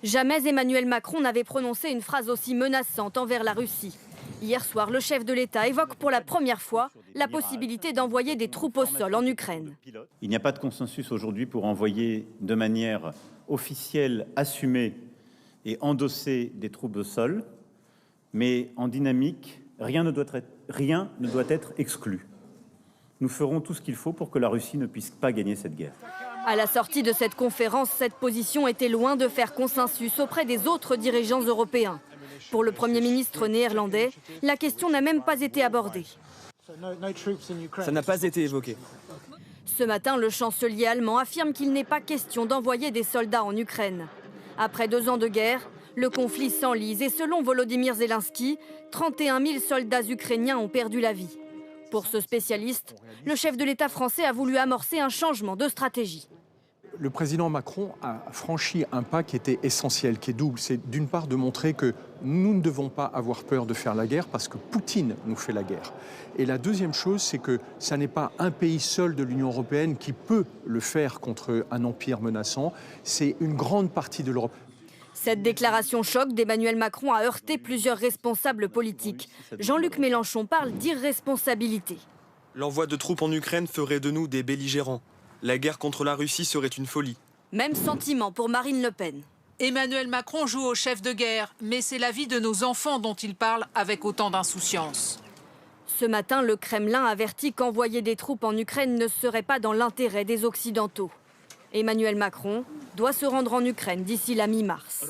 Jamais Emmanuel Macron n'avait prononcé une phrase aussi menaçante envers la Russie. Hier soir, le chef de l'État évoque pour la première fois la possibilité d'envoyer des troupes au sol en Ukraine. Il n'y a pas de consensus aujourd'hui pour envoyer de manière officielle, assumée et endossée des troupes au sol, mais en dynamique, rien ne doit être exclu. Nous ferons tout ce qu'il faut pour que la Russie ne puisse pas gagner cette guerre. À la sortie de cette conférence, cette position était loin de faire consensus auprès des autres dirigeants européens. Pour le Premier ministre néerlandais, la question n'a même pas été abordée. Ça n'a pas été évoqué. Ce matin, le chancelier allemand affirme qu'il n'est pas question d'envoyer des soldats en Ukraine. Après 2 ans de guerre, le conflit s'enlise et selon Volodymyr Zelensky, 31 000 soldats ukrainiens ont perdu la vie. Pour ce spécialiste, le chef de l'État français a voulu amorcer un changement de stratégie. Le président Macron a franchi un pas qui était essentiel, qui est double. C'est d'une part de montrer que nous ne devons pas avoir peur de faire la guerre parce que Poutine nous fait la guerre. Et la deuxième chose, c'est que ça n'est pas un pays seul de l'Union européenne qui peut le faire contre un empire menaçant. C'est une grande partie de l'Europe. Cette déclaration choc d'Emmanuel Macron a heurté plusieurs responsables politiques. Jean-Luc Mélenchon parle d'irresponsabilité. L'envoi de troupes en Ukraine ferait de nous des belligérants. La guerre contre la Russie serait une folie. Même sentiment pour Marine Le Pen. Emmanuel Macron joue au chef de guerre, mais c'est la vie de nos enfants dont il parle avec autant d'insouciance. Ce matin, le Kremlin avertit qu'envoyer des troupes en Ukraine ne serait pas dans l'intérêt des Occidentaux. Emmanuel Macron doit se rendre en Ukraine d'ici la mi-mars.